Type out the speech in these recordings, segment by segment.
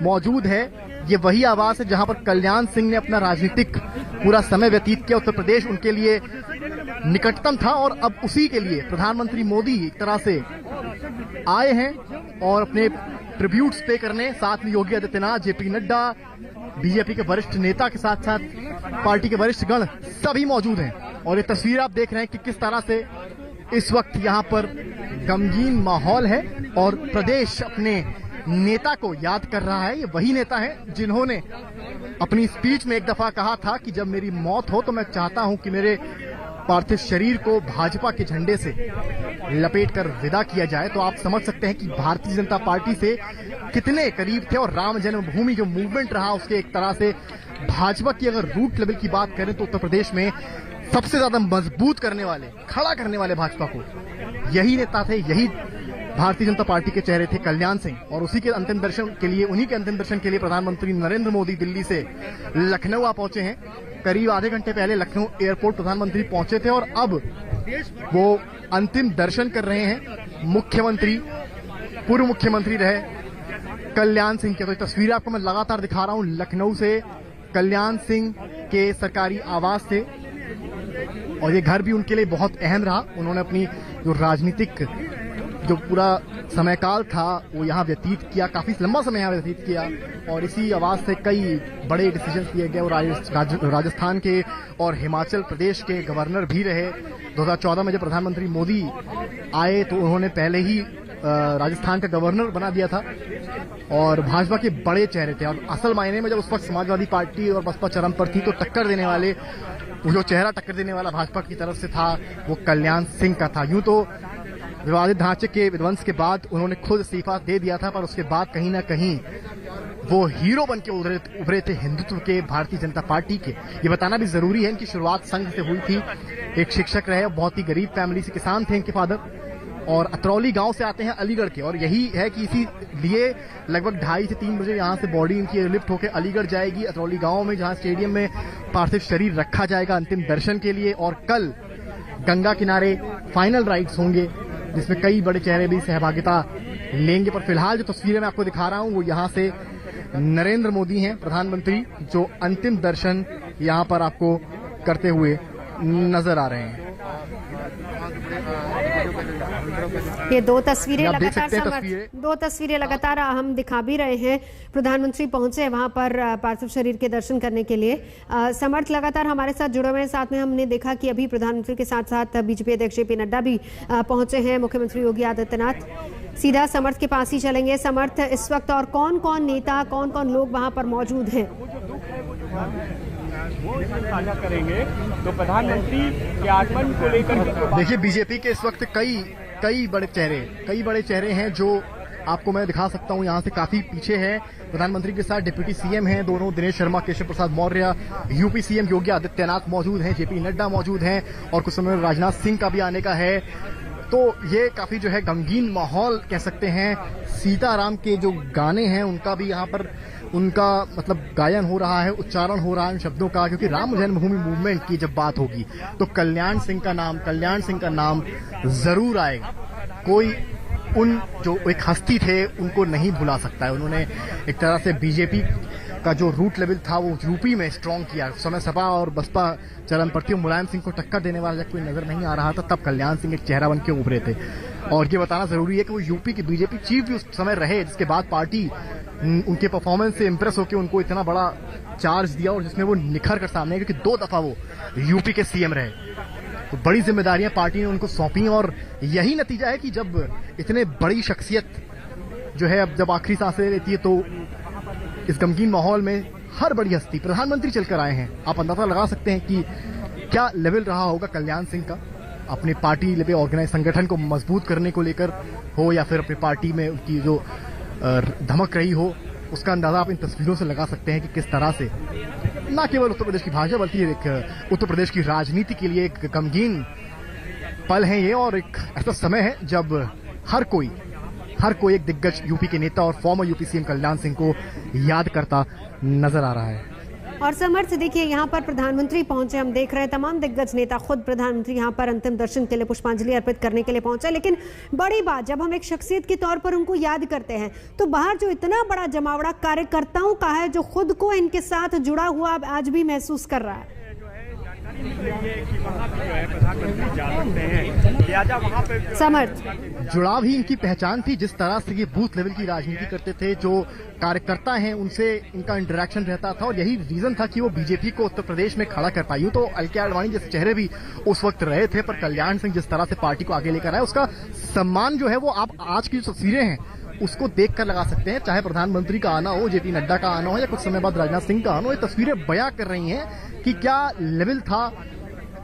मौजूद है, ये वही आवास है जहां पर कल्याण सिंह ने अपना राजनीतिक पूरा समय व्यतीत किया। उत्तर प्रदेश उनके लिए निकटतम था और अब उसी के लिए प्रधानमंत्री मोदी एक तरह से आए हैं और अपने ट्रिब्यूट्स पे करने। साथ में योगी आदित्यनाथ, जेपी नड्डा, बीजेपी के वरिष्ठ नेता के साथ साथ पार्टी के वरिष्ठ गण सभी मौजूद हैं। और ये तस्वीर आप देख रहे हैं कि किस तरह से इस वक्त यहाँ पर गमगीन माहौल है और प्रदेश अपने नेता को याद कर रहा है। ये वही नेता हैं जिन्होंने अपनी स्पीच में एक दफा कहा था कि जब मेरी मौत हो तो मैं चाहता हूं कि मेरे पार्थिव शरीर को भाजपा के झंडे से लपेटकर विदा किया जाए। तो आप समझ सकते हैं कि भारतीय जनता पार्टी से कितने करीब थे और राम जन्मभूमि जो मूवमेंट रहा उसके एक तरह से भाजपा की अगर रूट लेवल की बात करें तो उत्तर प्रदेश में सबसे ज्यादा मजबूत करने वाले, खड़ा करने वाले भाजपा को यही नेता थे, यही भारतीय जनता पार्टी के चेहरे थे कल्याण सिंह। और उसी के अंतिम दर्शन के लिए, उन्हीं के अंतिम दर्शन के लिए प्रधानमंत्री नरेंद्र मोदी दिल्ली से लखनऊ आ पहुंचे हैं। करीब आधे घंटे पहले लखनऊ एयरपोर्ट प्रधानमंत्री पहुंचे थे और अब वो अंतिम दर्शन कर रहे हैं मुख्यमंत्री, पूर्व मुख्यमंत्री रहे कल्याण सिंह के। तो तस्वीरें आपको मैं लगातार दिखा रहा हूं लखनऊ से, कल्याण सिंह के सरकारी आवास से। और ये घर भी उनके लिए बहुत अहम रहा। उन्होंने अपनी जो राजनीतिक जो पूरा समयकाल था वो यहाँ व्यतीत किया, काफी लंबा समय यहाँ व्यतीत किया और इसी आवास से कई बड़े डिसीजन लिए गए। और राजस्थान के और हिमाचल प्रदेश के गवर्नर भी रहे। 2014 में जब प्रधानमंत्री मोदी आए तो उन्होंने पहले ही राजस्थान का गवर्नर बना दिया था और भाजपा के बड़े चेहरे थे। और असल मायने में जब उस वक्त समाजवादी पार्टी और बसपा चरम पर थी तो टक्कर देने वाले, जो चेहरा टक्कर देने वाला भाजपा की तरफ से था वो कल्याण सिंह का था। यूं तो विवादित ढांचे के विध्वंस के बाद उन्होंने खुद इस्तीफा दे दिया था, पर उसके बाद कहीं ना कहीं वो हीरो बन के उभरे थे हिंदुत्व के, भारतीय जनता पार्टी के। ये बताना भी जरूरी है, इनकी शुरुआत संघ से हुई थी। एक शिक्षक रहे, बहुत ही गरीब फैमिली से, किसान थे इनके फादर और अतरौली गांव से आते हैं अलीगढ़ के। और यही है कि इसी लिए लगभग 2:30 से 3 बजे यहाँ से बॉडी इनकी एयरलिफ्ट होकर अलीगढ़ जाएगी, अतरौली गांव में, जहां स्टेडियम में पार्थिव शरीर रखा जाएगा अंतिम दर्शन के लिए। और कल गंगा किनारे फाइनल राइड्स होंगे जिसमें कई बड़े चेहरे भी सहभागिता लेंगे। पर फिलहाल जो तस्वीरें मैं आपको दिखा रहा हूं वो यहाँ से नरेंद्र मोदी हैं, प्रधानमंत्री, जो अंतिम दर्शन यहाँ पर आपको करते हुए नजर आ रहे हैं। ये दो तस्वीरें लगातार हम दिखा भी रहे हैं। प्रधानमंत्री पहुंचे हैं वहां पर पार्थिव शरीर के दर्शन करने के लिए। समर्थ लगातार हमारे साथ जुड़े हुए हैं। साथ में हमने देखा कि अभी प्रधानमंत्री के साथ साथ बीजेपी अध्यक्ष जेपी नड्डा भी पहुंचे हैं, मुख्यमंत्री योगी आदित्यनाथ। सीधा समर्थ के पास ही चलेंगे। समर्थ, इस वक्त और कौन कौन नेता, कौन कौन लोग वहां पर मौजूद हैं? साझा करेंगे तो प्रधानमंत्री के आगमन को लेकर देखिए, बीजेपी के इस वक्त कई बड़े चेहरे हैं जो आपको मैं दिखा सकता हूं। यहाँ से काफी पीछे है प्रधानमंत्री के साथ डिप्टी सीएम हैं दोनों, दिनेश शर्मा, केशव प्रसाद मौर्य, यूपी सीएम योगी आदित्यनाथ मौजूद हैं, जेपी नड्डा मौजूद हैं और कुछ समय में राजनाथ सिंह का भी आने का है। तो ये काफी जो है गमगीन माहौल कह सकते हैं। सीताराम के जो गाने हैं उनका भी यहाँ पर उनका मतलब गायन हो रहा है, उच्चारण हो रहा है उन शब्दों का, क्योंकि राम जन्मभूमि मूवमेंट की जब बात होगी तो कल्याण सिंह का नाम जरूर आएगा। कोई उन जो एक हस्ती थे उनको नहीं भुला सकता है। उन्होंने एक तरह से बीजेपी का जो रूट लेवल था वो यूपी में स्ट्रांग किया। समय सपा और बसपा चरण पर थी, मुलायम सिंह को टक्कर देने वाला जब कोई नजर नहीं आ रहा था तब कल्याण सिंह एक चेहरा बन के उभरे थे। और ये बताना जरूरी है कि वो यूपी की बीजेपी चीफ भी उस समय रहे, जिसके बाद पार्टी उनके परफॉर्मेंस से इंप्रेस होकर उनको इतना बड़ा चार्ज दिया और जिसमें वो निखर कर सामने, क्योंकि 2 दफा वो यूपी के सीएम रहे। तो बड़ी जिम्मेदारियां पार्टी ने उनको सौंपी और यही नतीजा है कि जब इतने बड़ी शख्सियत जो है अब जब आखिरी सांसें लेती है तो इस गमगीन माहौल में हर बड़ी हस्ती, प्रधानमंत्री चलकर आए हैं। आप अंदाजा लगा सकते हैं कि क्या लेवल रहा होगा कल्याण सिंह का, अपनी पार्टी लेवल ऑर्गेनाइज संगठन को मजबूत करने को लेकर हो या फिर अपनी पार्टी में उनकी जो धमक रही हो, उसका अंदाजा आप इन तस्वीरों से लगा सकते हैं कि किस तरह से न केवल उत्तर प्रदेश की भाषा बल्कि एक उत्तर प्रदेश की राजनीति के लिए एक गमगीन पल है ये। और एक ऐसा समय है जब हर कोई एक दिग्गज यूपी के नेता और farmer UP CM Kalyan Singh को याद करता नजर आ रहा है। और समर्थ, देखिए यहाँ पर प्रधानमंत्री पहुंचे, हम देख रहे हैं तमाम दिग्गज नेता, खुद प्रधानमंत्री यहाँ पर अंतिम दर्शन के लिए पुष्पांजलि अर्पित करने के लिए पहुंचे। लेकिन बड़ी बात, जब हम एक शख्सियत के तौर पर उनको याद करते हैं तो बाहर जो इतना बड़ा जमावड़ा कार्यकर्ताओं का है जो खुद को इनके साथ जुड़ा हुआ आज भी महसूस कर रहा है। समर्थ, जुड़ाव ही इनकी पहचान थी। जिस तरह से ये बूथ लेवल की राजनीति करते थे, जो कार्यकर्ता हैं उनसे इनका इंटरेक्शन रहता था, और यही रीजन था कि वो बीजेपी को उत्तर प्रदेश में खड़ा कर पाई। तो अलके आडवाणी जैसे चेहरे भी उस वक्त रहे थे, पर कल्याण सिंह जिस तरह से पार्टी को आगे लेकर आए, उसका सम्मान जो है वो आप आज की जो तस्वीरें हैं उसको देख कर लगा सकते हैं। चाहे प्रधानमंत्री का आना हो, जेपी नड्डा का आना हो, या कुछ समय बाद राजनाथ सिंह का आना हो, ये तस्वीरें बयां कर रही हैं कि क्या लेवल था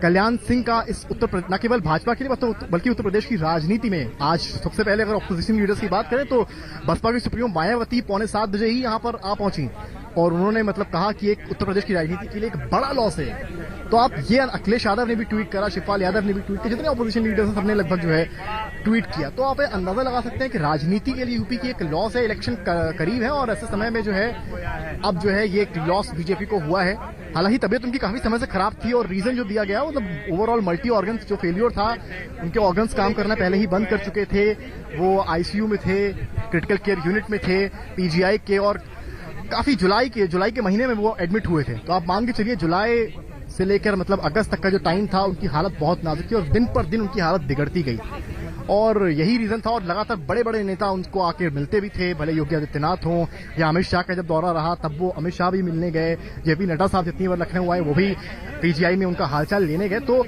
कल्याण सिंह का इस उत्तर प्रदेश, न केवल भाजपा के लिए बल्कि उत्तर प्रदेश की राजनीति में। आज सबसे पहले अगर ऑपोजिशन लीडर्स की बात करें तो बसपा की सुप्रीमो मायावती 6:45 बजे ही यहाँ पर आ पहुंची, और उन्होंने कहा कि एक उत्तर प्रदेश की राजनीति के लिए एक बड़ा लॉस है। तो आप ये, अखिलेश यादव ने भी ट्वीट करा, शिवपाल यादव ने भी ट्वीट किया, जितने ऑपोजिशन लीडर्स हैं सबने लगभग जो है ट्वीट किया। तो आप अंदाजा लगा सकते हैं कि राजनीति के लिए यूपी की एक लॉस है। इलेक्शन करीब है और ऐसे समय में जो है अब जो है ये एक लॉस बीजेपी को हुआ है। हालांकि तबियत उनकी काफी समय से खराब थी, और रीजन जो दिया गया मतलब ओवरऑल मल्टी ऑर्गन्स जो फेलियर था, उनके ऑर्गन्स काम करना पहले ही बंद कर चुके थे, वो आईसीयू में थे, क्रिटिकल केयर यूनिट में थे, पीजीआई के, और काफी जुलाई के महीने में वो एडमिट हुए थे। तो आप मान के चलिए जुलाई से लेकर अगस्त तक का जो टाइम था, उनकी हालत बहुत नाजुक थी और दिन पर दिन उनकी हालत बिगड़ती गई, और यही रीजन था। और लगातार बड़े बड़े नेता उनको आके मिलते भी थे, भले योगी आदित्यनाथ हो या अमित शाह का जब दौरा रहा तब वो अमित शाह भी मिलने गए, जेपी नड्डा साहब जितनी बार लखनऊ आए वो भी पीजीआई में उनका हालचाल लेने गए। तो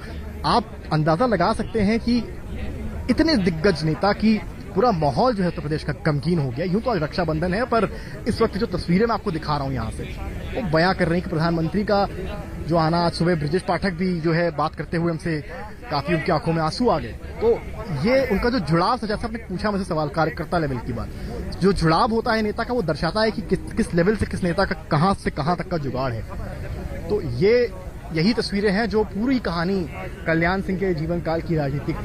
आप अंदाजा लगा सकते हैं कि इतने दिग्गज नेता की पूरा माहौल जो है उत्तर प्रदेश का गमगीन हो गया। यूं तो आज रक्षाबंधन है, पर इस वक्त जो तस्वीरें मैं आपको दिखा रहा हूं यहाँ से, वो बयां कर रही हैं कि प्रधानमंत्री का जो आना, आज सुबह ब्रिजेश पाठक भी जो है बात करते हुए हमसे काफी उनकी आंखों में आंसू आ गए। तो ये उनका जो जुड़ाव था, जैसा आपने पूछा मुझसे सवाल, कार्यकर्ता लेवल की बात, जो जुड़ाव होता है नेता का, वो दर्शाता है कि किस लेवल से किस नेता का कहां से कहां तक का जुगाड़ है। तो यही तस्वीरें हैं जो पूरी कहानी कल्याण सिंह के जीवन काल की राजनीतिक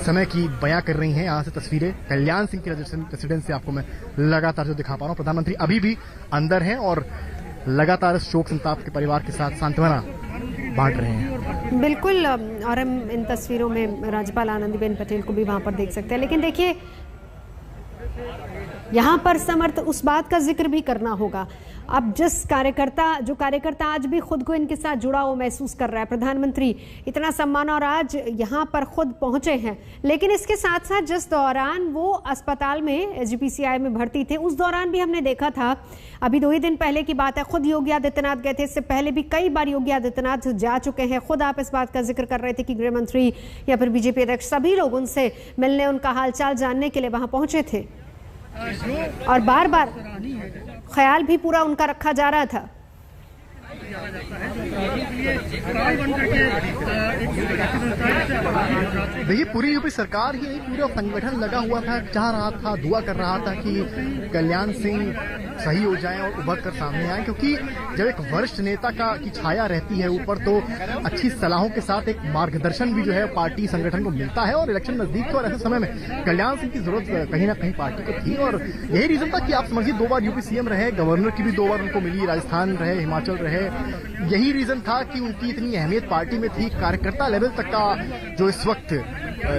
समय की बयां कर रही हैं। यहाँ से तस्वीरें कल्याण सिंह की रेजिडेंस से आपको मैं लगातार जो दिखा पा रहा हूँ। प्रधानमंत्री अभी भी अंदर हैं और लगातार शोक संताप के परिवार के साथ सांत्वना बांट रहे हैं। बिल्कुल, और हम इन तस्वीरों में राज्यपाल आनंदीबेन पटेल को भी वहां पर देख सकते हैं। लेकिन देखिए यहाँ पर समर्थ, उस बात का जिक्र भी करना होगा, अब जो कार्यकर्ता आज भी खुद को इनके साथ जुड़ा हुआ महसूस कर रहा है, प्रधानमंत्री इतना सम्मान और आज यहाँ पर खुद पहुंचे हैं, लेकिन इसके साथ साथ जिस दौरान वो अस्पताल में एसजीपीसीआई में भर्ती थे, उस दौरान भी हमने देखा था, अभी 2 ही दिन पहले की बात है, खुद योगी आदित्यनाथ गए थे, इससे पहले भी कई बार योगी आदित्यनाथ जा चुके हैं। खुद आप इस बात का जिक्र कर रहे थे कि गृह मंत्री या फिर बीजेपी अध्यक्ष सभी लोग उनसे मिलने, उनका हालचाल जानने के लिए वहां पहुंचे थे, और बार बार ख्याल भी पूरा उनका रखा जा रहा था। देखिए, पूरी यूपी सरकार ही नहीं, पूरा संगठन लगा हुआ था, चाह रहा था, दुआ कर रहा था कि कल्याण सिंह सही हो जाएं और उभर कर सामने आए, क्योंकि जब एक वरिष्ठ नेता की छाया रहती है ऊपर, तो अच्छी सलाहों के साथ एक मार्गदर्शन भी जो है पार्टी संगठन को मिलता है। और इलेक्शन नजदीक थे और ऐसे समय में कल्याण सिंह की जरूरत कहीं ना कहीं पार्टी को थी, और यही रीजन था कि आप समझिए 2 बार यूपी सीएम रहे, गवर्नर की भी 2 बार उनको मिली, राजस्थान रहे, हिमाचल रहे। यही रीजन था कि उनकी इतनी अहमियत पार्टी में थी। कार्यकर्ता लेवल तक का जो इस वक्त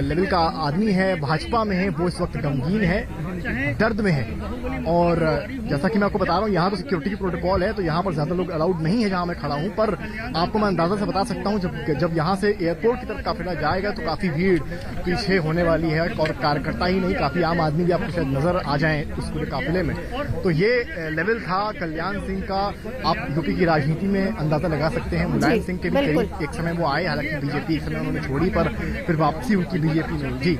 लेवल का आदमी है भाजपा में है, वो इस वक्त गमगीन है, दर्द में है। और जैसा कि मैं आपको बता रहा हूँ, यहाँ तो सिक्योरिटी की प्रोटोकॉल है, तो यहाँ पर ज्यादा लोग अलाउड नहीं है जहाँ मैं खड़ा हूँ, पर आपको मैं अंदाजा से बता सकता हूँ जब यहाँ से एयरपोर्ट की तरफ काफिला जाएगा तो काफी भीड़ पीछे होने वाली है, और कार्यकर्ता ही नहीं, काफी आम आदमी भी आपको शायद नजर आ जाए उस पूरे काफिले में। तो ये लेवल था कल्याण सिंह का। आप यूपी की राजनीति में अंदाजा लगा सकते हैं। मुलायम सिंह के भी करीब एक समय वो आए, हालांकि बीजेपी एक समय उन्होंने छोड़ी, पर फिर वापसी उनकी बीजेपी में। जी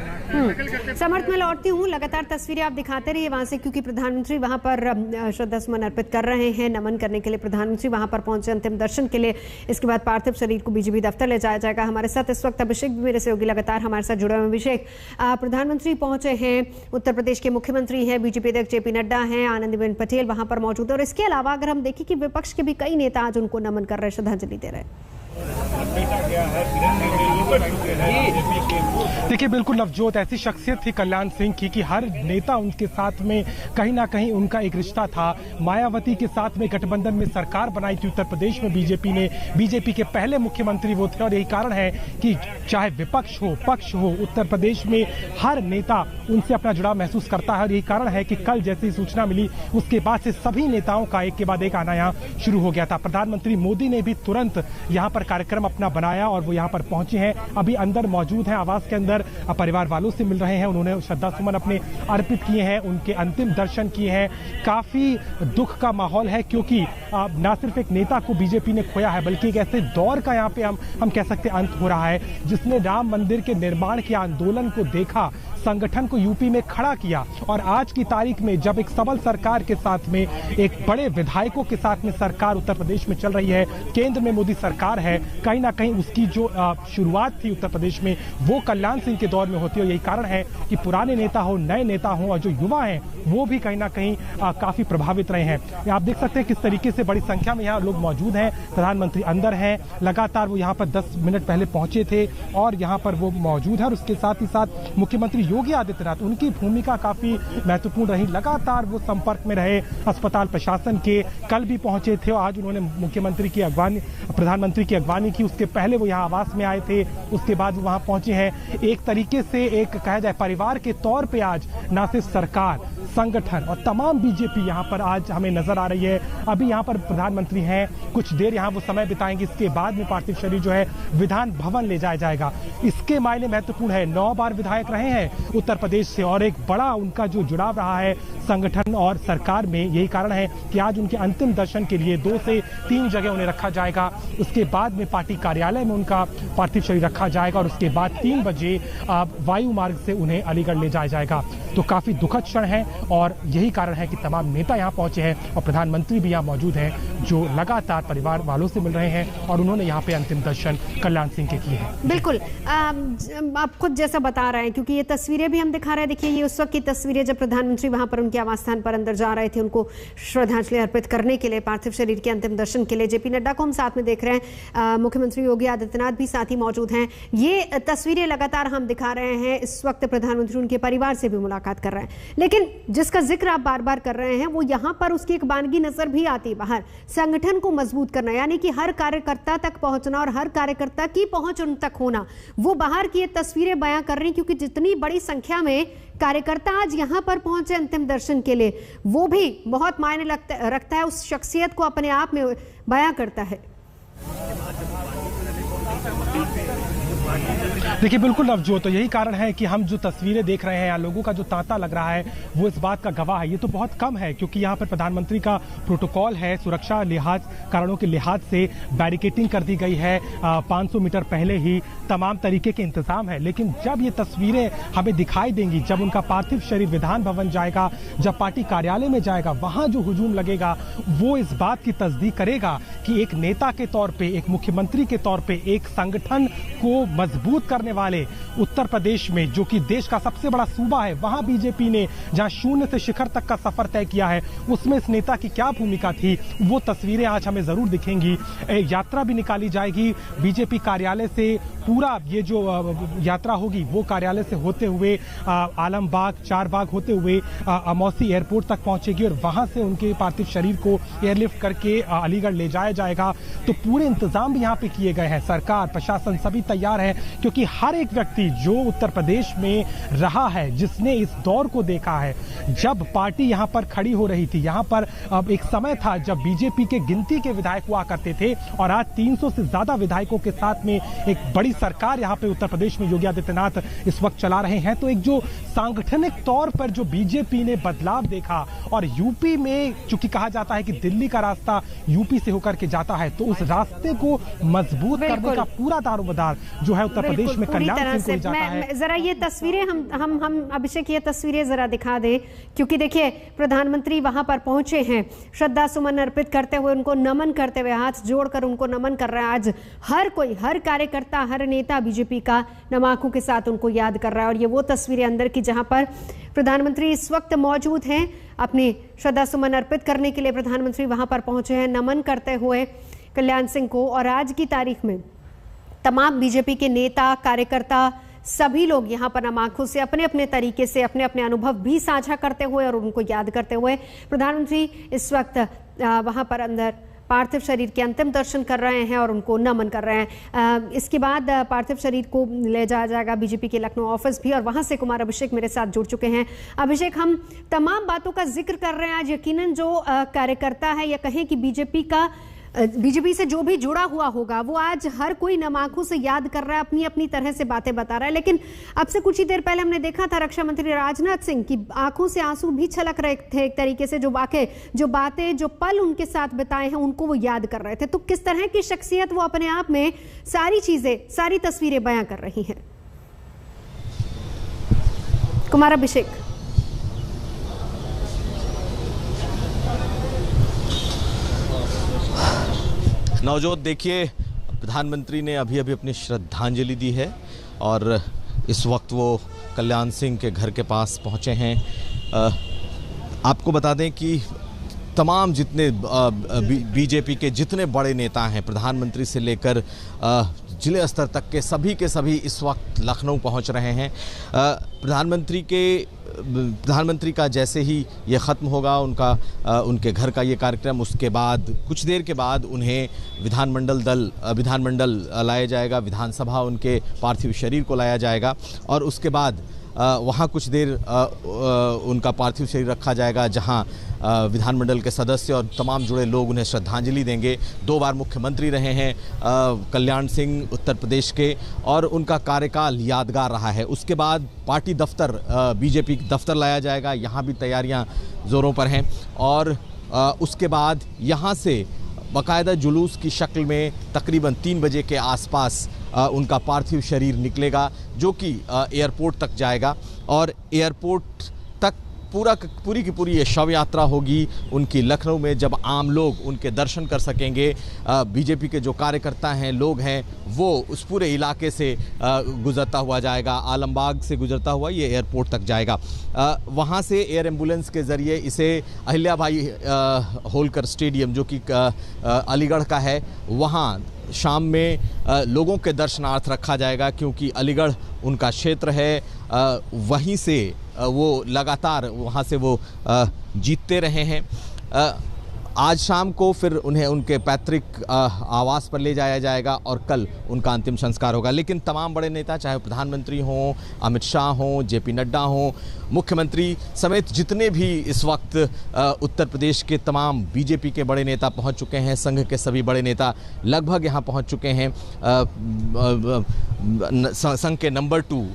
समर्थ, मैं लौटती हूँ, लगातार तस्वीरें आप दिखाते रहिए वहां से, क्योंकि प्रधानमंत्री वहां पर श्रद्धासुमन अर्पित कर रहे हैं, नमन करने के लिए प्रधानमंत्री वहां पर पहुंचे अंतिम दर्शन के लिए। इसके बाद पार्थिव शरीर को बीजेपी दफ्तर ले जाया जाएगा। हमारे साथ इस वक्त अभिषेक भी मेरे सहयोगी लगातार हमारे साथ जुड़े हुए। अभिषेक, प्रधानमंत्री पहुंचे हैं, उत्तर प्रदेश के मुख्यमंत्री हैं, बीजेपी अध्यक्ष जेपी नड्डा हैं, आनंदीबेन पटेल वहां पर मौजूद है, और इसके अलावा अगर हम देखें कि विपक्ष के भी कई नेता आज उनको नमन कर रहे हैं, श्रद्धांजलि दे रहे हैं। देखिए, बिल्कुल नवजोत, ऐसी शख्सियत थी कल्याण सिंह की कि हर नेता उनके साथ में कहीं ना कहीं उनका एक रिश्ता था। मायावती के साथ में गठबंधन में सरकार बनाई थी उत्तर प्रदेश में बीजेपी ने। बीजेपी के पहले मुख्यमंत्री वो थे और यही कारण है कि चाहे विपक्ष हो पक्ष हो, उत्तर प्रदेश में हर नेता उनसे अपना जुड़ाव महसूस करता है। और यही कारण है कि कल जैसी सूचना मिली उसके बाद से सभी नेताओं का एक के बाद एक आना यहाँ शुरू हो गया था। प्रधानमंत्री मोदी ने भी तुरंत यहाँ पर कार्यक्रम अपना बनाया और वो यहाँ पर पहुंचे हैं, अभी अंदर मौजूद हैं, आवास के अंदर परिवार वालों से मिल रहे हैं। उन्होंने श्रद्धा सुमन अपने अर्पित किए हैं, उनके अंतिम दर्शन किए हैं। काफी दुख का माहौल है क्योंकि न सिर्फ एक नेता को बीजेपी ने खोया है बल्कि एक ऐसे दौर का यहाँ पे हम कह सकते हैं अंत हो रहा है जिसने राम मंदिर के निर्माण के आंदोलन को देखा, संगठन को यूपी में खड़ा किया और आज की तारीख में जब एक सबल सरकार के साथ में एक बड़े विधायकों के साथ में सरकार उत्तर प्रदेश में चल रही है, केंद्र में मोदी सरकार है, कहीं ना कहीं उसकी जो शुरुआत थी उत्तर प्रदेश में वो कल्याण सिंह के दौर में होती है। और यही कारण है कि पुराने नेता हो, नए नेता हो और जो युवा हैं वो भी कहीं ना कहीं काफी प्रभावित रहे हैं। आप देख सकते हैं किस तरीके से बड़ी संख्या में यहाँ लोग मौजूद हैं। प्रधानमंत्री अंदर हैं, लगातार वो यहाँ पर 10 मिनट पहले पहुंचे थे और यहाँ पर वो मौजूद है। और उसके साथ ही साथ मुख्यमंत्री योगी आदित्यनाथ, उनकी भूमिका काफी महत्वपूर्ण रही, लगातार वो संपर्क में रहे अस्पताल प्रशासन के। कल भी पहुंचे थे और आज उन्होंने मुख्यमंत्री की अगवानी, प्रधानमंत्री की अगवानी की। उसके पहले वो यहाँ आवास में आए थे, उसके बाद वो वहां पहुंचे हैं। एक तरीके से एक कहा जाए परिवार के तौर पे आज न सिर्फ सरकार, संगठन और तमाम बीजेपी यहाँ पर आज हमें नजर आ रही है। अभी यहाँ पर प्रधानमंत्री हैं, कुछ देर यहाँ वो समय बिताएंगे, इसके बाद में पार्थिव शरीर जो है विधान भवन ले जाया जाएगा। इसके मायने महत्वपूर्ण है, 9 बार विधायक रहे हैं उत्तर प्रदेश से और एक बड़ा उनका जो जुड़ाव रहा है संगठन और सरकार में। यही कारण है कि आज उनके अंतिम दर्शन के लिए 2 से 3 जगह उन्हें रखा जाएगा। उसके बाद में पार्टी कार्यालय में उनका पार्थिव शरीर रखा जाएगा और उसके बाद 3 बजे वायु मार्ग से उन्हें अलीगढ़ ले जाया जाएगा। तो काफी दुखद क्षण है और यही कारण है कि तमाम नेता यहाँ पहुंचे हैं और प्रधानमंत्री भी यहाँ मौजूद हैं जो लगातार परिवार वालों से मिल रहे हैं और उन्होंने यहाँ पे अंतिम दर्शन कल्याण सिंह के किए हैं। बिल्कुल, आप खुद जैसा बता रहे हैं क्योंकि ये तस्वीरें भी हम दिखा रहे हैं। देखिए, ये उस वक्त की तस्वीरें जब प्रधानमंत्री वहां पर उनके आवास स्थान पर अंदर जा रहे थे उनको श्रद्धांजलि अर्पित करने के लिए, पार्थिव शरीर के अंतिम दर्शन के लिए। जेपी नड्डा को हम साथ में देख रहे हैं, मुख्यमंत्री योगी आदित्यनाथ भी साथ ही मौजूद हैं। ये तस्वीरें लगातार हम दिखा रहे हैं। इस वक्त प्रधानमंत्री उनके परिवार से भी मुलाकात कर रहे हैं, लेकिन जिसका जिक्र आप बार बार कर रहे हैं वो यहाँ पर उसकी एक बानगी नजर भी आती है बाहर, संगठन को मजबूत करना, यानी कि हर कार्यकर्ता तक पहुंचना और हर कार्यकर्ता की पहुंच उन तक होना। वो बाहर की ये तस्वीरें बयां कर रही, क्योंकि जितनी बड़ी संख्या में कार्यकर्ता आज यहां पर पहुंचे अंतिम दर्शन के लिए, वो भी बहुत मायने रखता है, उस शख्सियत को अपने आप में बयां करता है। देखिए, बिल्कुल नवजोत, तो यही कारण है कि हम जो तस्वीरें देख रहे हैं यहाँ लोगों का जो तांता लग रहा है वो इस बात का गवाह है। ये तो बहुत कम है क्योंकि यहाँ पर प्रधानमंत्री का प्रोटोकॉल है, सुरक्षा कारणों के लिहाज से बैरिकेडिंग कर दी गई है, 500 मीटर पहले ही तमाम तरीके के इंतजाम है। लेकिन जब ये तस्वीरें हमें दिखाई देंगी, जब उनका पार्थिव शरीर विधान भवन जाएगा, जब पार्टी कार्यालय में जाएगा, वहां जो हुजूम लगेगा वो इस बात की तस्दीक करेगा कि एक नेता के तौर पर, एक मुख्यमंत्री के तौर पर, एक संगठन को मजबूत करने वाले उत्तर प्रदेश में, जो कि देश का सबसे बड़ा सूबा है, वहां बीजेपी ने जहां शून्य से शिखर तक का सफर तय किया है, उसमें इस नेता की क्या भूमिका थी वो तस्वीरें आज हमें जरूर दिखेंगी। यात्रा भी निकाली जाएगी बीजेपी कार्यालय से। पूरा ये जो यात्रा होगी वो कार्यालय से होते हुए आलमबाग, चारबाग होते हुए अमौसी एयरपोर्ट तक पहुंचेगी और वहां से उनके पार्थिव शरीर को एयरलिफ्ट करके अलीगढ़ ले जाया जाएगा। तो पूरे इंतजाम भी यहाँ पे किए गए हैं, सरकार, प्रशासन सभी तैयार है क्योंकि हर एक व्यक्ति जो उत्तर प्रदेश में रहा है, जिसने इस दौर को देखा है, जब पार्टी यहाँ पर खड़ी हो रही थी, यहाँ पर अब एक समय था जब बीजेपी के गिनती के विधायक हुआ करते थे और आज 300 से ज्यादा विधायकों के साथ में एक बड़ी सरकार यहाँ पे उत्तर प्रदेश में योगी आदित्यनाथ इस वक्त चला रहे हैं। तो एक जो सांगठनिक तौर पर जो बीजेपी ने बदलाव देखा और यूपी में चूंकि कहा जाता है कि दिल्ली का रास्ता यूपी से होकर के जाता है, तो उस रास्ते को मजबूत करने का पूरा दारोमदार जो है उत्तर प्रदेश में कल्याण सिंह को जाता है। जरा ये तस्वीरें हम अभिषेक ये तस्वीरें जरा दिखा दें, क्योंकि देखिए प्रधानमंत्री वहां पर पहुंचे हैं, श्रद्धा सुमन अर्पित करते हुए, उनको नमन करते हुए, हाथ जोड़कर उनको नमन कर रहा है। आज हर कोई, हर कार्यकर्ता, हर नेता बीजेपी का नम आंखों के साथ उनको याद कर रहा है। और ये वो तस्वीरें अंदर की जहां पर प्रधानमंत्री इस वक्त मौजूद हैं, अपनी श्रद्धा सुमन अर्पित करने के लिए प्रधानमंत्री वहां पर पहुंचे हैं, नमन करते हुए। कल्याण सिंह को, और आज की तारीख में तमाम बीजेपी के नेता, कार्यकर्ता, सभी लोग यहाँ पर नम आंखों से अपने अपने तरीके से अपने अपने अनुभव भी साझा करते हुए और उनको याद करते हुए प्रधानमंत्री इस वक्त वहाँ पर अंदर पार्थिव शरीर के अंतिम दर्शन कर रहे हैं और उनको नमन कर रहे हैं। इसके बाद पार्थिव शरीर को ले जाया जाएगा बीजेपी के लखनऊ ऑफिस भी, और वहां से कुमार अभिषेक मेरे साथ जुड़ चुके हैं। अभिषेक, हम तमाम बातों का जिक्र कर रहे हैं आज। यकीनन जो कार्यकर्ता है या कहें कि बीजेपी से जो भी जुड़ा हुआ होगा वो आज हर कोई नम आंखों से याद कर रहा है, अपनी अपनी तरह से बातें बता रहा है। लेकिन अब से कुछ ही देर पहले हमने देखा था रक्षा मंत्री राजनाथ सिंह की आंखों से आंसू भी छलक रहे थे एक तरीके से, जो बातें जो पल उनके साथ बिताए हैं उनको वो याद कर रहे थे। तो किस तरह की शख्सियत वो अपने आप में सारी चीजें, सारी तस्वीरें बयां कर रही हैं। कुमार अभिषेक। नवजोत, देखिए, प्रधानमंत्री ने अभी अपनी श्रद्धांजलि दी है और इस वक्त वो कल्याण सिंह के घर के पास पहुंचे हैं। आपको बता दें कि तमाम जितने बीजेपी के जितने बड़े नेता हैं, प्रधानमंत्री से लेकर जिले स्तर तक के सभी इस वक्त लखनऊ पहुंच रहे हैं। प्रधानमंत्री का जैसे ही ये ख़त्म होगा उनके घर का ये कार्यक्रम, उसके बाद कुछ देर के बाद उन्हें विधानमंडल लाया जाएगा, विधानसभा उनके पार्थिव शरीर को लाया जाएगा और उसके बाद वहाँ कुछ देर उनका पार्थिव शरीर रखा जाएगा, जहाँ विधानमंडल के सदस्य और तमाम जुड़े लोग उन्हें श्रद्धांजलि देंगे। 2 बार मुख्यमंत्री रहे हैं कल्याण सिंह उत्तर प्रदेश के, और उनका कार्यकाल यादगार रहा है। उसके बाद पार्टी दफ्तर, बीजेपी दफ्तर लाया जाएगा, यहाँ भी तैयारियाँ ज़ोरों पर हैं, और उसके बाद यहाँ से बाकायदा जुलूस की शक्ल में तकरीबन 3 बजे के आसपास उनका पार्थिव शरीर निकलेगा, जो कि एयरपोर्ट तक जाएगा, और एयरपोर्ट तक पूरी की पूरी ये शव यात्रा होगी उनकी लखनऊ में, जब आम लोग उनके दर्शन कर सकेंगे। बीजेपी के जो कार्यकर्ता हैं, लोग हैं, वो उस पूरे इलाके से गुजरता हुआ जाएगा, आलमबाग से गुजरता हुआ ये एयरपोर्ट तक जाएगा। वहाँ से एयर एम्बुलेंस के ज़रिए इसे अहिल्या भाई होलकर स्टेडियम, जो कि अलीगढ़ का है, वहाँ शाम में लोगों के दर्शनार्थ रखा जाएगा, क्योंकि अलीगढ़ उनका क्षेत्र है। वहीं से वो लगातार वहाँ से वो जीतते रहे हैं। आज शाम को फिर उन्हें उनके पैतृक आवास पर ले जाया जाएगा और कल उनका अंतिम संस्कार होगा। लेकिन तमाम बड़े नेता, चाहे प्रधानमंत्री हों, अमित शाह हों, जेपी नड्डा हों, मुख्यमंत्री समेत जितने भी इस वक्त उत्तर प्रदेश के तमाम बीजेपी के बड़े नेता पहुंच चुके हैं, संघ के सभी बड़े नेता लगभग यहां पहुंच चुके हैं। संघ के नंबर 2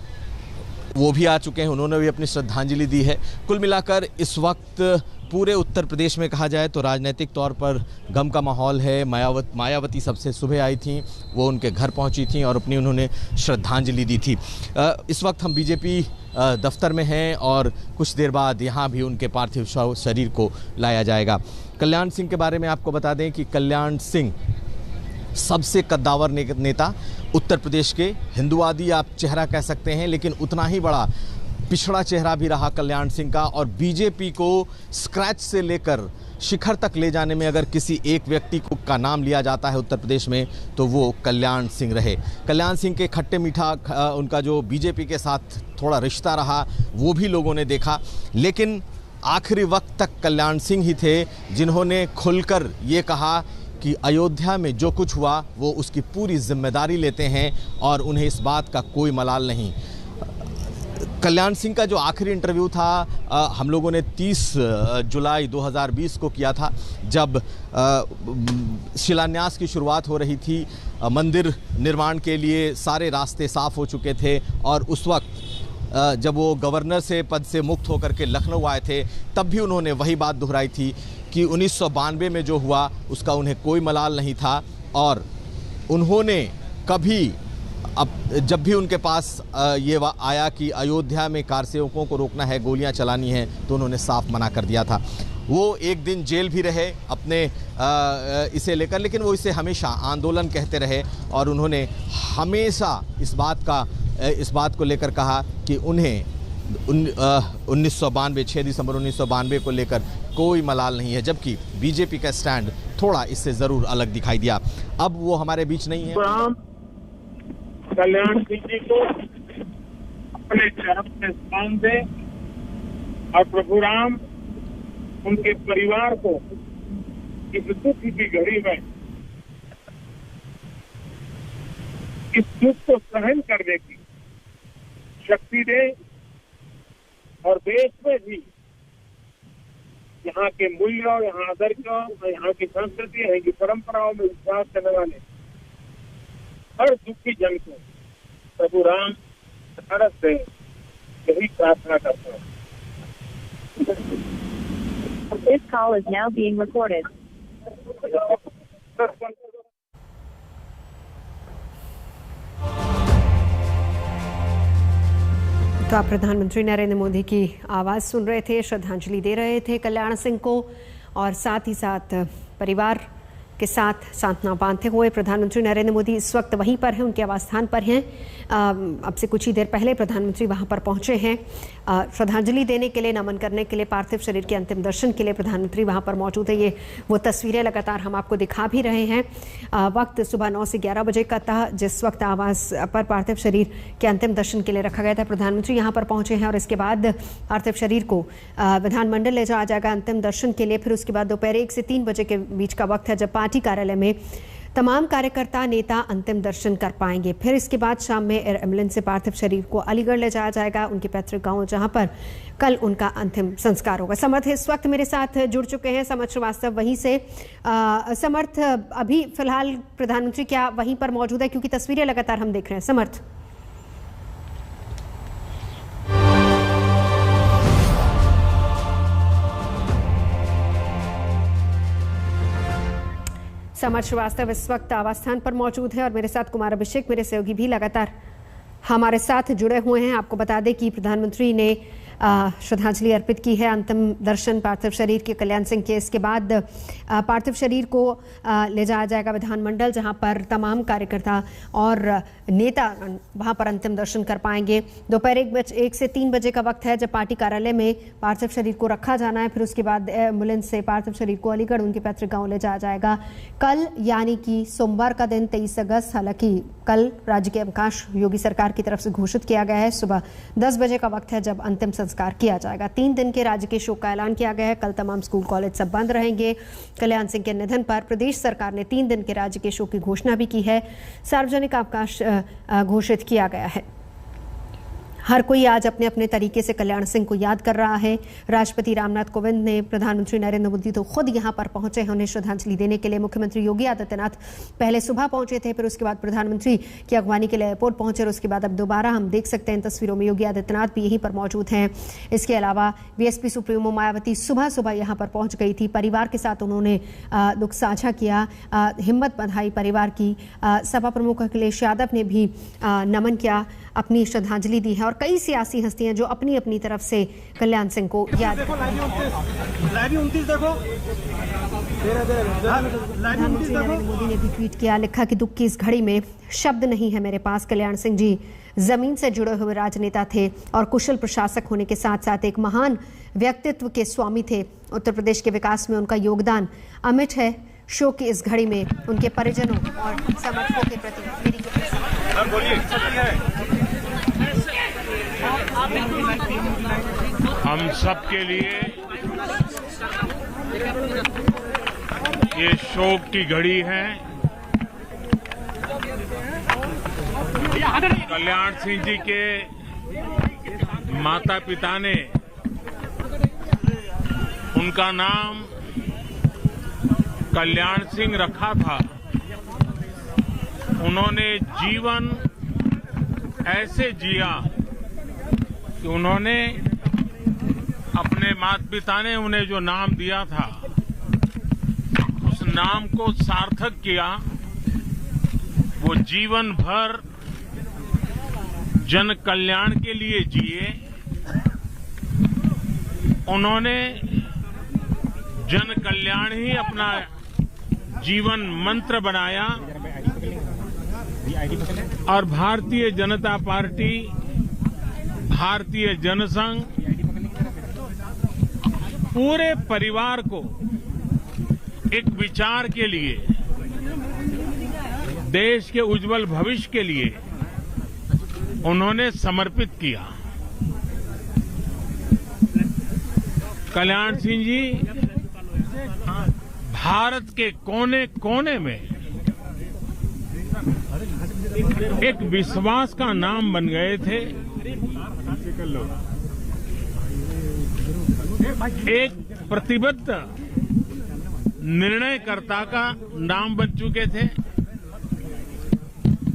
वो भी आ चुके हैं, उन्होंने भी अपनी श्रद्धांजलि दी है। कुल मिलाकर इस वक्त पूरे उत्तर प्रदेश में कहा जाए तो राजनीतिक तौर पर गम का माहौल है। मायावती सबसे सुबह आई थी, वो उनके घर पहुंची थी और अपनी उन्होंने श्रद्धांजलि दी थी। इस वक्त हम बीजेपी दफ्तर में हैं और कुछ देर बाद यहाँ भी उनके पार्थिव शरीर को लाया जाएगा। कल्याण सिंह के बारे में आपको बता दें कि कल्याण सिंह सबसे कद्दावर नेता, उत्तर प्रदेश के हिंदुवादी आप चेहरा कह सकते हैं, लेकिन उतना ही बड़ा पिछड़ा चेहरा भी रहा कल्याण सिंह का। और बीजेपी को स्क्रैच से लेकर शिखर तक ले जाने में अगर किसी एक व्यक्ति का नाम लिया जाता है उत्तर प्रदेश में, तो वो कल्याण सिंह रहे। कल्याण सिंह के खट्टे मीठा उनका जो बीजेपी के साथ थोड़ा रिश्ता रहा, वो भी लोगों ने देखा, लेकिन आखिरी वक्त तक कल्याण सिंह ही थे जिन्होंने खुलकर ये कहा कि अयोध्या में जो कुछ हुआ वो उसकी पूरी जिम्मेदारी लेते हैं और उन्हें इस बात का कोई मलाल नहीं। कल्याण सिंह का जो आखिरी इंटरव्यू था हम लोगों ने 30 जुलाई 2020 को किया था, जब शिलान्यास की शुरुआत हो रही थी। मंदिर निर्माण के लिए सारे रास्ते साफ हो चुके थे और उस वक्त जब वो गवर्नर से पद से मुक्त होकर के लखनऊ आए थे, तब भी उन्होंने वही बात दोहराई थी कि 1992 में जो हुआ उसका उन्हें कोई मलाल नहीं था। और उन्होंने कभी जब भी उनके पास ये आया कि अयोध्या में कारसेवकों को रोकना है, गोलियां चलानी है, तो उन्होंने साफ मना कर दिया था। वो एक दिन जेल भी रहे अपने इसे लेकर, लेकिन वो इसे हमेशा आंदोलन कहते रहे और उन्होंने हमेशा इस बात को लेकर कहा कि उन्हें 1992 6 दिसंबर 1992 को लेकर कोई मलाल नहीं है। जबकि बीजेपी का स्टैंड थोड़ा इससे ज़रूर अलग दिखाई दिया। अब वो हमारे बीच नहीं है। राम कल्याण सिंह जी को अपने चरण में स्थान दे और प्रभु राम उनके परिवार को इस दुख की घड़ी में इस दुख को सहन करने की शक्ति दे और देश में भी यहाँ के मूल्यों, यहाँ आदर्शों, यहाँ की संस्कृति, यहाँ की परंपराओं में विश्वास करने वाले हर दुखी जन को प्रभु राम तरफ से यही प्रार्थना करता हूँ। This call is now being recorded. तो आप प्रधानमंत्री नरेंद्र मोदी की आवाज़ सुन रहे थे, श्रद्धांजलि दे रहे थे कल्याण सिंह को और साथ ही साथ परिवार के साथ सांत्वना बांधते हुए प्रधानमंत्री नरेंद्र मोदी इस वक्त वहीं पर हैं, उनके आवास स्थान पर हैं। अब से कुछ ही देर पहले प्रधानमंत्री वहां पर पहुंचे हैं श्रद्धांजलि देने के लिए, नमन करने के लिए, पार्थिव शरीर के अंतिम दर्शन के लिए प्रधानमंत्री वहां पर मौजूद है। ये वो तस्वीरें लगातार हम आपको दिखा भी रहे हैं। वक्त सुबह 9 से 11 बजे का था जिस वक्त आवास पर पार्थिव शरीर के अंतिम दर्शन के लिए रखा गया था। प्रधानमंत्री यहाँ पर पहुंचे हैं और इसके बाद पार्थिव शरीर को विधानमंडल ले जाया जाएगा अंतिम दर्शन के लिए। फिर उसके बाद दोपहर 1 से 3 बजे के बीच का वक्त है जब पार्टी कार्यालय में तमाम कार्यकर्ता नेता अंतिम दर्शन कर पाएंगे। फिर इसके बाद शाम में एयर एम्बुलेंस से पार्थिव शरीर को अलीगढ़ ले जाया जाएगा, उनके पैतृक गांव, जहां पर कल उनका अंतिम संस्कार होगा। समर्थ इस वक्त मेरे साथ जुड़ चुके हैं, समर्थ श्रीवास्तव वहीं से। समर्थ, अभी फिलहाल प्रधानमंत्री क्या वहीं पर मौजूद है, क्योंकि तस्वीरें लगातार हम देख रहे हैं। समर्थ, समर्थ श्रीवास्तव इस वक्त आवास स्थान पर मौजूद है और मेरे साथ कुमार अभिषेक, मेरे सहयोगी भी लगातार हमारे साथ जुड़े हुए हैं। आपको बता दें कि प्रधानमंत्री ने श्रद्धांजलि अर्पित की है, अंतिम दर्शन पार्थिव शरीर के कल्याण सिंह के। इसके बाद पार्थिव शरीर को ले जाया जाएगा विधानमंडल, जहां पर तमाम कार्यकर्ता और नेता वहां पर अंतिम दर्शन कर पाएंगे। दोपहर 1 से 3 बजे का वक्त है जब पार्टी कार्यालय में पार्थिव शरीर को रखा जाना है। फिर उसके बाद एम्बुलेंस से पार्थिव शरीर को अलीगढ़ उनके पैतृक गांव ले जाया जाएगा। कल यानी कि सोमवार का दिन 23 अगस्त, हालांकि कल राज्य के अवकाश योगी सरकार की तरफ से घोषित किया गया है। सुबह 10 बजे का वक्त है जब अंतिम संस्कार किया जाएगा। 3 दिन के राज्य के शोक का ऐलान किया गया है। कल तमाम स्कूल कॉलेज सब बंद रहेंगे। कल्याण सिंह के निधन पर प्रदेश सरकार ने 3 दिन के राज्य के शोक की घोषणा भी की है। सार्वजनिक अवकाश घोषित किया गया है। हर कोई आज अपने अपने तरीके से कल्याण सिंह को याद कर रहा है। राष्ट्रपति रामनाथ कोविंद ने, प्रधानमंत्री नरेंद्र मोदी तो खुद यहां पर पहुंचे हैं उन्हें श्रद्धांजलि देने के लिए। मुख्यमंत्री योगी आदित्यनाथ पहले सुबह पहुंचे थे, फिर उसके बाद प्रधानमंत्री की अगवानी के लिए एयरपोर्ट पहुंचे और उसके बाद अब दोबारा हम देख सकते हैं इन तस्वीरों में योगी आदित्यनाथ भी यहीं पर मौजूद हैं। इसके अलावा बीएसपी सुप्रीमो मायावती सुबह सुबह यहाँ पर पहुंच गई थी। परिवार के साथ उन्होंने दुख साझा किया, हिम्मत बंधाई परिवार की। सपा प्रमुख अखिलेश यादव ने भी नमन किया, अपनी श्रद्धांजलि दी है और कई सियासी हस्तियां जो अपनी अपनी तरफ से कल्याण सिंह को याद करती प्रधानमंत्री नरेंद्र मोदी ने भी ट्वीट किया, लिखा कि दुख की इस घड़ी में शब्द नहीं है मेरे पास। कल्याण सिंह जी जमीन से जुड़े हुए राजनेता थे और कुशल प्रशासक होने के साथ साथ एक महान व्यक्तित्व के स्वामी थे। उत्तर प्रदेश के विकास में उनका योगदान अमिट है। शोक की इस घड़ी में उनके परिजनों और समर्थकों के प्रति मेरी हम सबके लिए ये शोक की घड़ी है। कल्याण सिंह जी के माता पिता ने उनका नाम कल्याण सिंह रखा था। उन्होंने जीवन ऐसे जिया कि उन्होंने अपने माता पिता ने उन्हें जो नाम दिया था उस नाम को सार्थक किया। वो जीवन भर जन कल्याण के लिए जिए। उन्होंने जन कल्याण ही अपना जीवन मंत्र बनाया और भारतीय जनता पार्टी, भारतीय जनसंघ पूरे परिवार को एक विचार के लिए, देश के उज्जवल भविष्य के लिए उन्होंने समर्पित किया। कल्याण सिंह जी भारत के कोने कोने में एक विश्वास का नाम बन गए थे, एक प्रतिबद्ध निर्णयकर्ता का नाम बन चुके थे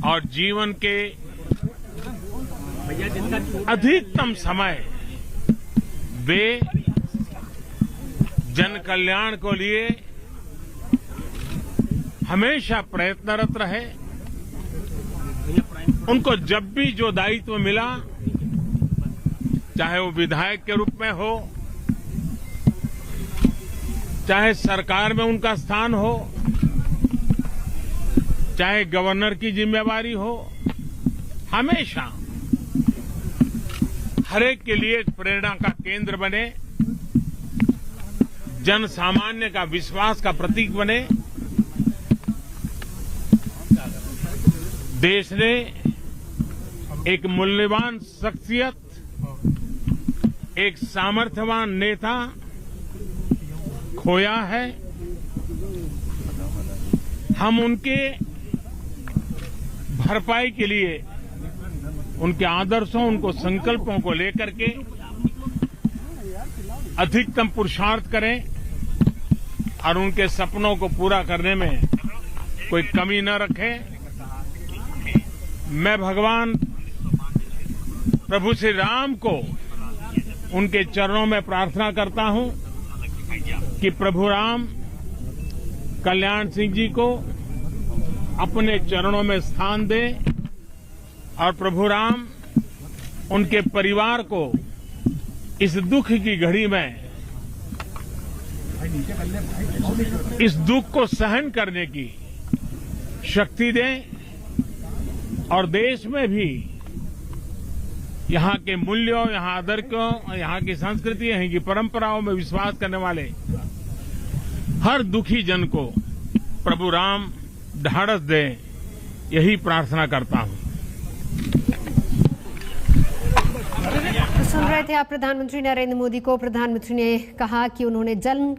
और जीवन के अधिकतम समय वे जन कल्याण को लिए हमेशा प्रयत्नरत रहे। उनको जब भी जो दायित्व मिला, चाहे वो विधायक के रूप में हो, चाहे सरकार में उनका स्थान हो, चाहे गवर्नर की जिम्मेवारी हो, हमेशा हर एक के लिए एक प्रेरणा का केंद्र बने, जन सामान्य का विश्वास का प्रतीक बने। देश ने एक मूल्यवान शख्सियत, एक सामर्थ्यवान नेता खोया है। हम उनके भरपाई के लिए उनके आदर्शों, उनको संकल्पों को लेकर के अधिकतम पुरुषार्थ करें और उनके सपनों को पूरा करने में कोई कमी न रखें। मैं भगवान प्रभु श्री राम को उनके चरणों में प्रार्थना करता हूं कि प्रभु राम कल्याण सिंह जी को अपने चरणों में स्थान दें और प्रभु राम उनके परिवार को इस दुख की घड़ी में, इस दुख को सहन करने की शक्ति दें और देश में भी यहाँ के मूल्यों, यहाँ आदर्शों, यहाँ की संस्कृति, यहाँ की परंपराओं में विश्वास करने वाले हर दुखी जन को प्रभु राम ढाढ़स दें, यही प्रार्थना करता हूं। सुन रहे थे आप प्रधानमंत्री नरेंद्र मोदी को। प्रधानमंत्री ने कहा कि उन्होंने जन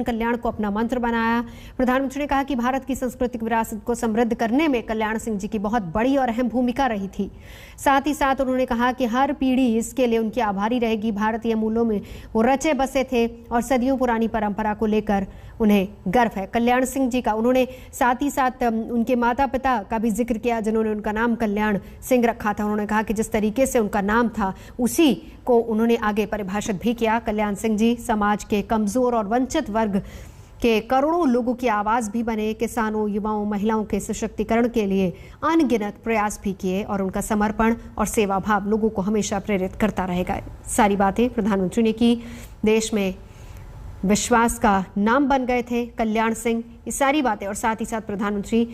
कल्याण को अपना मंत्र बनाया। प्रधानमंत्री ने कहा कि भारत की सांस्कृतिक विरासत को समृद्ध करने में कल्याण सिंह जी की बहुत बड़ी और अहम भूमिका रही थी। साथ ही साथ उन्होंने कहा कि हर पीढ़ी इसके लिए उनकी आभारी रहेगी। भारतीय मूल्यों में वो रचे बसे थे और सदियों पुरानी परंपरा को लेकर उन्हें गर्व है। कल्याण सिंह जी का उन्होंने साथ ही साथ उनके माता पिता का भी जिक्र किया, जिन्होंने उनका नाम कल्याण सिंह रखा था। उन्होंने कहा कि जिस तरीके से उनका नाम था उसी को उन्होंने आगे परिभाषित भी किया। कल्याण सिंह जी समाज के कमजोर और वंचित वर्ग के करोड़ों लोगों की आवाज भी बने। किसानों, युवाओं, महिलाओं के सशक्तिकरण के लिए अनगिनत प्रयास भी किए और उनका समर्पण और सेवा भाव लोगों को हमेशा प्रेरित करता रहेगा। सारी बातें प्रधानमंत्री ने की। देश में विश्वास का नाम बन गए थे कल्याण सिंह। ये सारी बातें और साथ ही साथ प्रधानमंत्री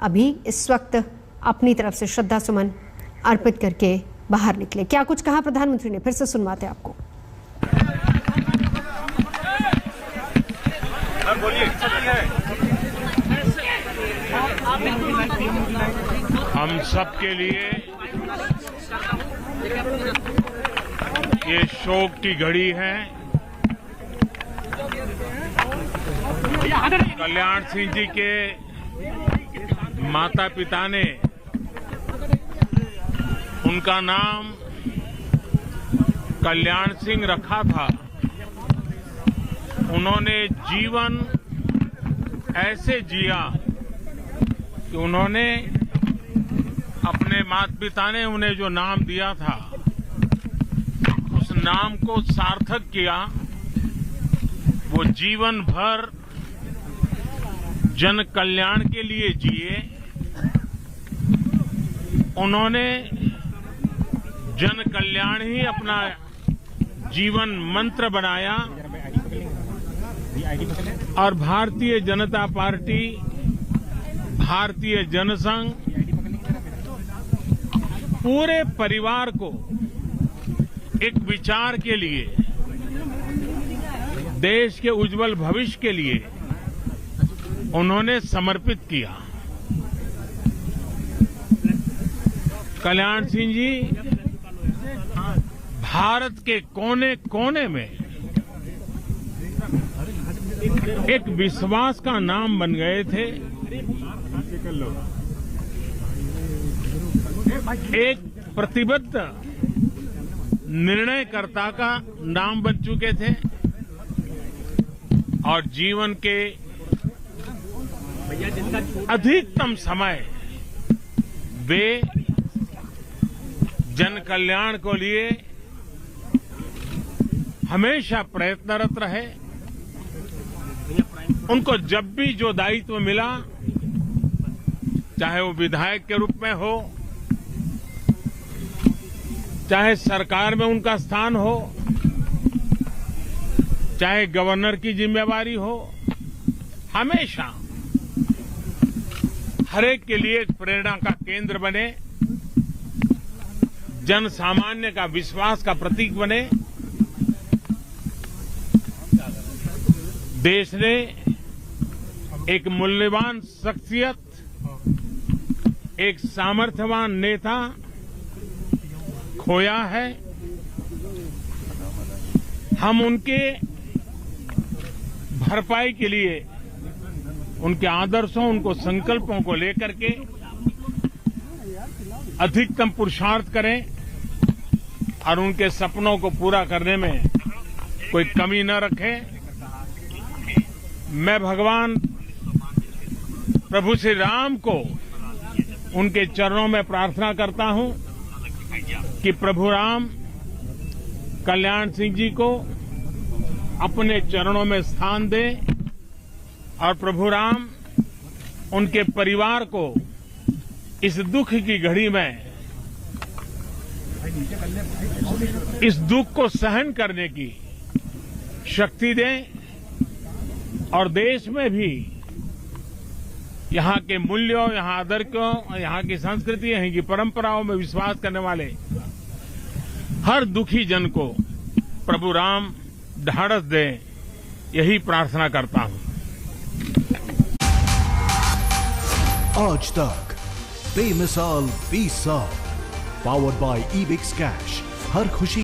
अभी इस वक्त अपनी तरफ से श्रद्धा सुमन अर्पित करके बाहर निकले। क्या कुछ कहा प्रधानमंत्री ने, फिर से सुनवाते आपको। हम सबके लिए ये शोक की घड़ी है। कल्याण सिंह जी के माता पिता ने उनका नाम कल्याण सिंह रखा था। उन्होंने जीवन ऐसे जिया कि उन्होंने अपने माता पिता ने उन्हें जो नाम दिया था उस नाम को सार्थक किया। वो जीवन भर जन कल्याण के लिए जिए। उन्होंने जन कल्याण ही अपना जीवन मंत्र बनाया और भारतीय जनता पार्टी, भारतीय जनसंघ पूरे परिवार को एक विचार के लिए, देश के उज्जवल भविष्य के लिए उन्होंने समर्पित किया। कल्याण सिंह जी भारत के कोने कोने में एक विश्वास का नाम बन गए थे, एक प्रतिबद्ध निर्णयकर्ता का नाम बन चुके थे और जीवन के अधिकतम समय वे जन कल्याण को लिए हमेशा प्रयत्नरत रहे। उनको जब भी जो दायित्व मिला, चाहे वो विधायक के रूप में हो, चाहे सरकार में उनका स्थान हो, चाहे गवर्नर की जिम्मेवारी हो, हमेशा हर एक के लिए एक प्रेरणा का केंद्र बने, जन सामान्य का विश्वास का प्रतीक बने। देश ने एक मूल्यवान शख्सियत, एक सामर्थ्यवान नेता खोया है। हम उनके भरपाई के लिए उनके आदर्शों, उनको संकल्पों को लेकर के अधिकतम पुरुषार्थ करें और उनके सपनों को पूरा करने में कोई कमी न रखें। मैं भगवान प्रभु श्री राम को उनके चरणों में प्रार्थना करता हूं कि प्रभु राम कल्याण सिंह जी को अपने चरणों में स्थान दें और प्रभु राम उनके परिवार को इस दुख की घड़ी में इस दुख को सहन करने की शक्ति दें और देश में भी यहाँ के मूल्यों, यहाँ आदर्शों, यहाँ की संस्कृति, यहाँ की परंपराओं में विश्वास करने वाले हर दुखी जन को प्रभु राम ढाढ़स दें, यही प्रार्थना करता हूं। आज तक बेमिसाल 20 साल, पावर्ड बाय ईबिक्स कैश, हर खुशी